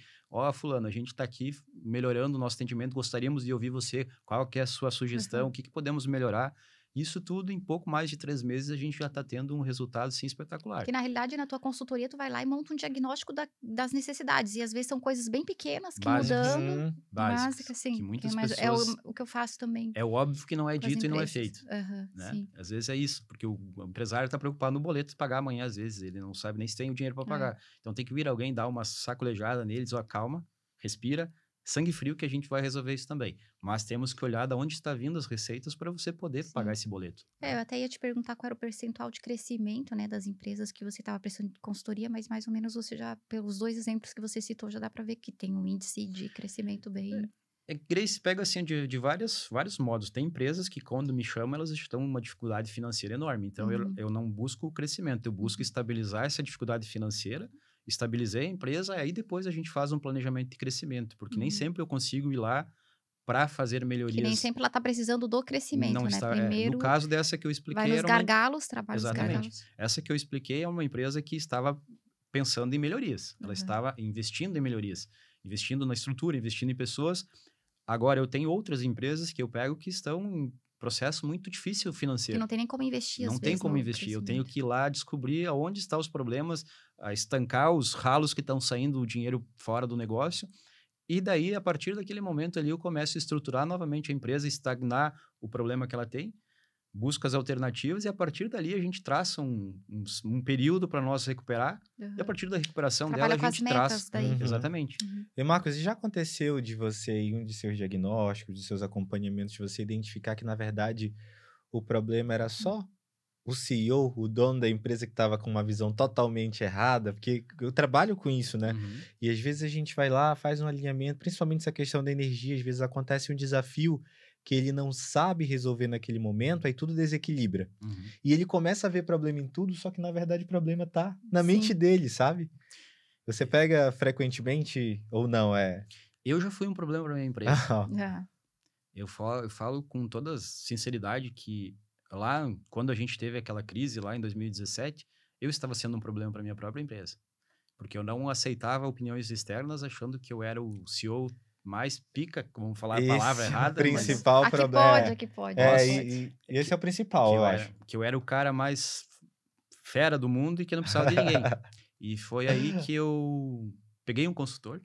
fulano, a gente está aqui melhorando o nosso atendimento, gostaríamos de ouvir você, qual que é a sua sugestão, o que podemos melhorar. Isso tudo, em pouco mais de 3 meses, a gente já está tendo um resultado, sim, espetacular. Que, na realidade, na tua consultoria, tu vai lá e monta um diagnóstico das necessidades. E, às vezes, são coisas bem pequenas que mudando. Básica, sim. Que muitas pessoas... É o que eu faço também. É óbvio que não é dito e não é feito. Né? Sim. Às vezes é isso, porque o empresário está preocupado no boleto de pagar amanhã, às vezes. Ele não sabe nem se tem o dinheiro para pagar. Então, tem que vir alguém, dar uma sacolejada neles, calma, respira, sangue frio que a gente vai resolver isso também. Mas temos que olhar de onde está vindo as receitas para você poder pagar esse boleto. Eu até ia te perguntar qual era o percentual de crescimento, né, das empresas que você estava prestando de consultoria, mas mais ou menos você já, pelos 2 exemplos que você citou, já dá para ver que tem um índice de crescimento bem... Grace, pega assim de vários modos. Tem empresas que, quando me chamam, elas estão em uma dificuldade financeira enorme. Então, eu não busco o crescimento, eu busco estabilizar essa dificuldade financeira, estabilizei a empresa, aí depois a gente faz um planejamento de crescimento, porque nem sempre eu consigo ir lá para fazer melhorias. Que nem sempre ela está precisando do crescimento, não né? Está, Primeiro, no caso dessa que eu expliquei... vai nos gargalos, trabalha os gargalos. Essa que eu expliquei é uma empresa que estava pensando em melhorias. Ela estava investindo em melhorias, investindo na estrutura, investindo em pessoas. Agora, eu tenho outras empresas que eu pego que estão em processo muito difícil financeiro. Que não tem nem como investir, Não tem como investir. Eu tenho que ir lá descobrir aonde estão os problemas, estancar os ralos que estão saindo o dinheiro fora do negócio. E daí, a partir daquele momento ali, eu começo a estruturar novamente a empresa, estagnar o problema que ela tem, busco as alternativas e a partir dali a gente traça um período para nós recuperar e a partir da recuperação dela a gente traça. Exatamente. E Marcos, já aconteceu de você, em um de seus diagnósticos, de seus acompanhamentos, de você identificar que, na verdade, o problema era só o CEO, o dono da empresa que estava com uma visão totalmente errada? Porque eu trabalho com isso, né? E às vezes a gente vai lá, faz um alinhamento, principalmente essa questão da energia, às vezes acontece um desafio que ele não sabe resolver naquele momento, aí tudo desequilibra. E ele começa a ver problema em tudo, só que na verdade o problema tá na mente dele, sabe? Você pega frequentemente ou não? Eu já fui um problema para minha empresa. Eu falo com toda sinceridade que lá, quando a gente teve aquela crise lá em 2017, eu estava sendo um problema para minha própria empresa. Porque eu não aceitava opiniões externas, achando que eu era o CEO mais pica, vamos falar a palavra errada. O principal problema. Aqui pode. E esse é o principal, eu acho. Que eu era o cara mais fera do mundo e que não precisava de ninguém. E foi aí que eu peguei um consultor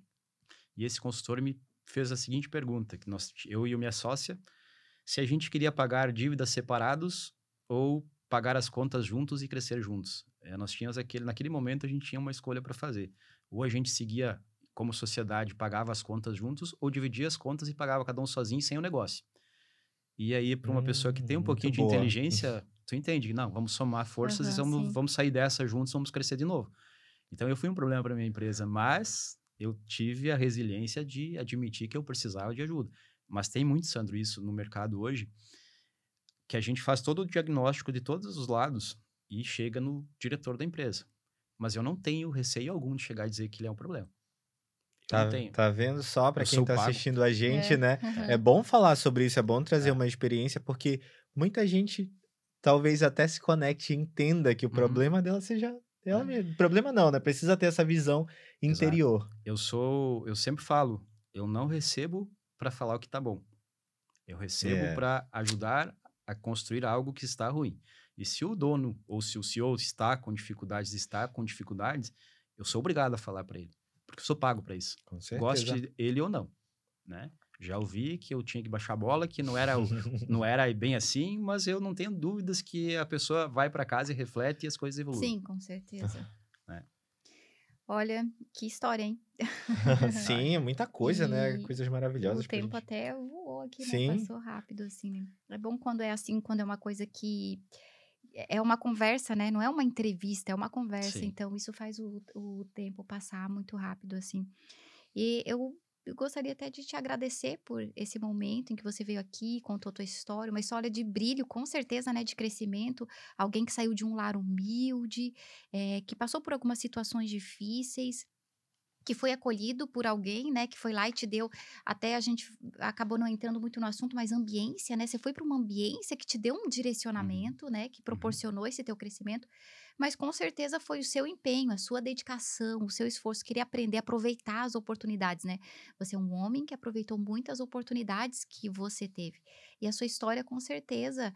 e esse consultor me fez a seguinte pergunta, que eu e a minha sócia, se a gente queria pagar dívidas separados ou pagar as contas juntos e crescer juntos. Nós tínhamos naquele momento a gente tinha uma escolha para fazer. Ou a gente seguia como sociedade, pagava as contas juntos, ou dividia as contas e pagava cada um sozinho sem o negócio. E aí, para uma pessoa que tem um Muito pouquinho de boa. inteligência, tu entende? Não, vamos somar forças e Aham, sim. vamos sair dessa juntos, vamos crescer de novo. Então, eu fui um problema para minha empresa, mas eu tive a resiliência de admitir que eu precisava de ajuda. Mas tem muito, Sandro, isso no mercado hoje, que a gente faz todo o diagnóstico de todos os lados e chega no diretor da empresa. Mas eu não tenho receio algum de chegar e dizer que ele é um problema. Eu não tenho. Tá vendo só Eu para quem sou tá pago. assistindo a gente, É, né? É aham. bom falar sobre isso, é bom trazer É. uma experiência, porque muita gente talvez até se conecte e entenda que o Uhum. problema dela seja ela É. mesma. Problema não, né? Precisa ter essa visão Exato. interior. Eu sempre falo, eu não recebo para falar o que tá bom. Eu recebo É, para ajudar a construir algo que está ruim. E se o dono ou se o CEO está com dificuldades, eu sou obrigado a falar para ele, porque eu sou pago para isso. com certeza. Goste ele ou não, né? Já ouvi que eu tinha que baixar a bola, que não era bem assim, mas eu não tenho dúvidas que a pessoa vai para casa e reflete e as coisas evoluem, Sim, com certeza. né? Olha, que história, hein? Ai, Sim, é muita coisa, né? E Coisas o maravilhosas pra tempo gente. até voou aqui, né? Sim, Passou rápido, assim, né? É bom quando é assim, quando é uma coisa que é uma conversa, né? Não é uma entrevista, é uma conversa. sim. Então, isso faz o tempo passar muito rápido, assim. E eu gostaria até de te agradecer por esse momento em que você veio aqui, contou a tua história, uma história de brilho, com certeza, né? De crescimento. Alguém que saiu de um lar humilde, que passou por algumas situações difíceis, que foi acolhido por alguém, né, que foi lá e te deu, até a gente acabou não entrando muito no assunto, mas ambiência, né, você foi para uma ambiência que te deu um Uhum, direcionamento, né, que uhum. proporcionou esse teu crescimento, mas com certeza foi o seu empenho, a sua dedicação, o seu esforço, querer aprender a aproveitar as oportunidades, né. Você é um homem que aproveitou muitas oportunidades que você teve. E a sua história com certeza,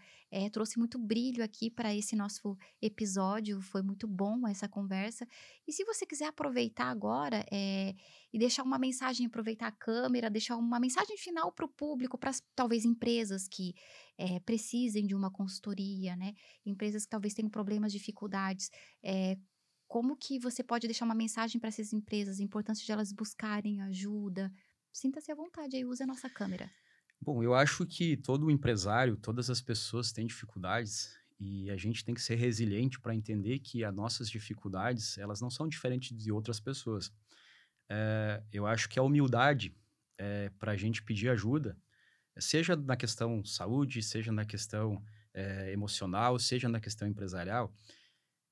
trouxe muito brilho aqui para esse nosso episódio, foi muito bom essa conversa. E se você quiser aproveitar agora, e deixar uma mensagem, aproveitar a câmera, deixar uma mensagem final para o público, para as talvez empresas que, precisem de uma consultoria, né, empresas que talvez tenham problemas, dificuldades, como que você pode deixar uma mensagem para essas empresas, a importância de elas buscarem ajuda? Sinta-se à vontade aí, use a nossa câmera. Bom, eu acho que todo empresário, todas as pessoas têm dificuldades e a gente tem que ser resiliente para entender que as nossas dificuldades, elas não são diferentes de outras pessoas. Eu acho que a humildade para a gente pedir ajuda, seja na questão saúde, seja na questão emocional, seja na questão empresarial,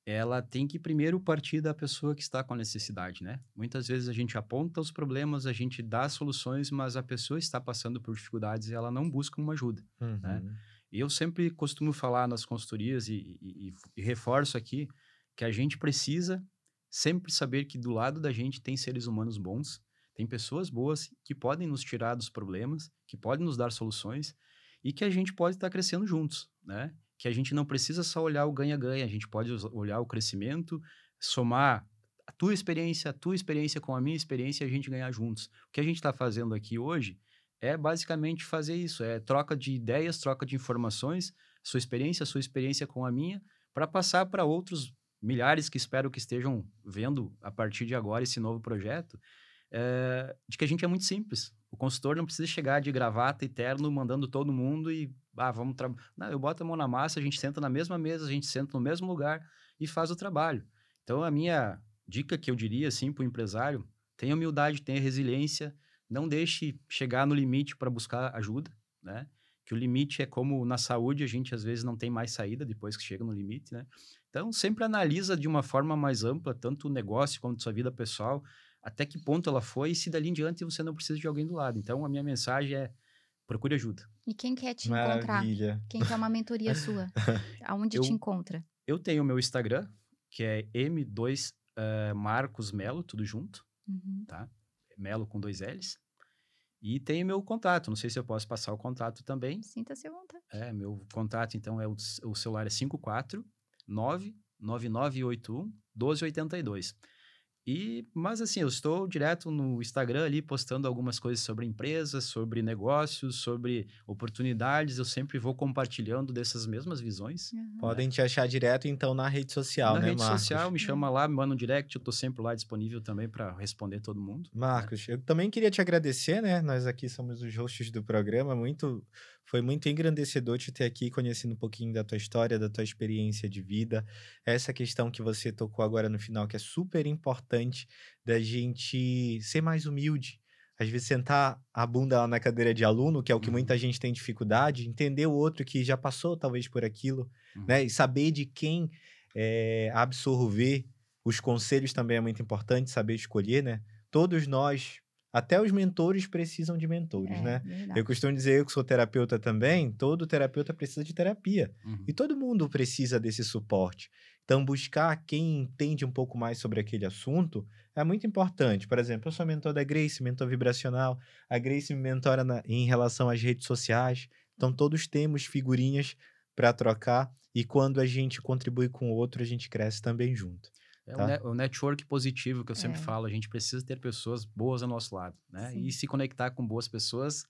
ela tem que primeiro partir da pessoa que está com a necessidade, né? Muitas vezes a gente aponta os problemas, a gente dá soluções, mas a pessoa está passando por dificuldades e ela não busca uma ajuda, né? uhum, E eu sempre costumo falar nas consultorias e reforço aqui que a gente precisa sempre saber que do lado da gente tem seres humanos bons, tem pessoas boas que podem nos tirar dos problemas, que podem nos dar soluções e que a gente pode estar crescendo juntos, né? Que a gente não precisa só olhar o ganha-ganha, a gente pode olhar o crescimento, somar a tua experiência com a minha experiência e a gente ganhar juntos. O que a gente está fazendo aqui hoje é basicamente fazer isso, é troca de ideias, troca de informações, a sua experiência com a minha, para passar para outros milhares que espero que estejam vendo a partir de agora esse novo projeto, de que a gente é muito simples. O consultor não precisa chegar de gravata e terno mandando todo mundo e vamos trabalhar. Não, eu boto a mão na massa, a gente senta na mesma mesa, a gente senta no mesmo lugar e faz o trabalho. Então, a minha dica que eu diria assim para o empresário: tenha humildade, tenha resiliência, não deixe chegar no limite para buscar ajuda, né? Que o limite é como na saúde, a gente às vezes não tem mais saída depois que chega no limite, né? Então, sempre analisa de uma forma mais ampla, tanto o negócio quanto sua vida pessoal, até que ponto ela foi e se dali em diante você não precisa de alguém do lado. Então, a minha mensagem é: procure ajuda. E quem quer te encontrar? maravilha. Quem quer uma mentoria sua? Aonde te Eu, encontra? eu tenho o meu Instagram, que é M2 Marcos Melo, tudo junto, Uhum. tá? Melo com dois L's. E tem meu contato, não sei se eu posso passar o contato também. Sinta-se à vontade. Meu contato, então, o celular é 549-9981-1282. Mas assim, eu estou direto no Instagram ali postando algumas coisas sobre empresas, sobre negócios, sobre oportunidades. Eu sempre vou compartilhando dessas mesmas visões. Aham. Podem te achar direto, então, na rede social, Na né, rede Marcos? social, me chama lá, me manda um direct, eu tô sempre lá disponível também para responder todo mundo. Marcos, eu também queria te agradecer, né? Nós aqui somos os hosts do programa. Foi muito engrandecedor te ter aqui, conhecendo um pouquinho da tua história, da tua experiência de vida. Essa questão que você tocou agora no final, que é super importante da gente ser mais humilde. Às vezes sentar a bunda lá na cadeira de aluno, que é o que Uhum. muita gente tem dificuldade, entender o outro que já passou talvez por aquilo, né? E saber de quem absorver os conselhos também é muito importante, saber escolher, né? Todos nós, até os mentores precisam de mentores, né? Eu Verdade. costumo dizer, eu que sou terapeuta também, todo terapeuta precisa de terapia. Uhum. E todo mundo precisa desse suporte. Então, buscar quem entende um pouco mais sobre aquele assunto é muito importante. Por exemplo, eu sou mentor da Grace, mentor vibracional. A Grace me mentora em relação às redes sociais. Então, todos temos figurinhas para trocar. E quando a gente contribui com o outro, a gente cresce também junto. É Tá? o network positivo que eu sempre É. falo. A gente precisa ter pessoas boas ao nosso lado, né? Sim. E se conectar com boas pessoas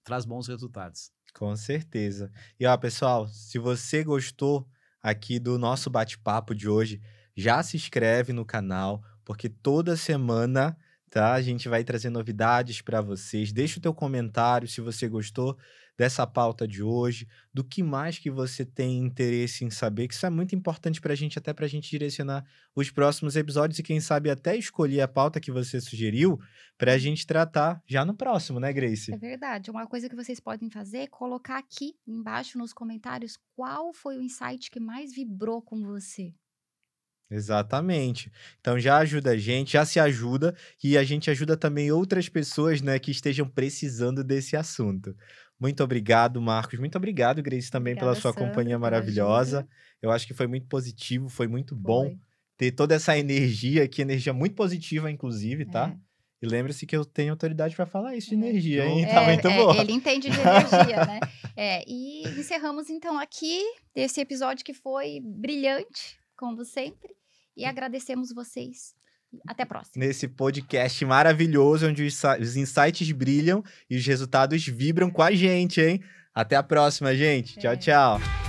traz bons resultados. Com certeza. E ó, pessoal, se você gostou aqui do nosso bate-papo de hoje, já se inscreve no canal, porque toda semana, tá, a gente vai trazer novidades para vocês. Deixa o teu comentário se você gostou dessa pauta de hoje, do que mais que você tem interesse em saber, que isso é muito importante para a gente, até para a gente direcionar os próximos episódios e quem sabe até escolher a pauta que você sugeriu para a gente tratar já no próximo, né, Grace? É verdade. Uma coisa que vocês podem fazer é colocar aqui embaixo nos comentários qual foi o insight que mais vibrou com você. Exatamente. Então já ajuda a gente, já se ajuda e a gente ajuda também outras pessoas, né, que estejam precisando desse assunto. Muito obrigado, Marcos. Muito obrigado, Grace, também pela Obrigada, sua Sandro, companhia pela maravilhosa. ajuda. Eu acho que foi muito positivo, foi muito bom Foi. ter toda essa energia aqui, energia muito positiva, inclusive, tá? É. E lembre-se que eu tenho autoridade para falar isso de É. energia, hein? Show. Tá muito bom. Ele entende de energia, né? E encerramos então aqui esse episódio que foi brilhante, como sempre, e agradecemos vocês. Até a próxima. Nesse podcast maravilhoso, onde os insights brilham e os resultados vibram com a gente, hein? Até a próxima, gente. Tchau, É. tchau.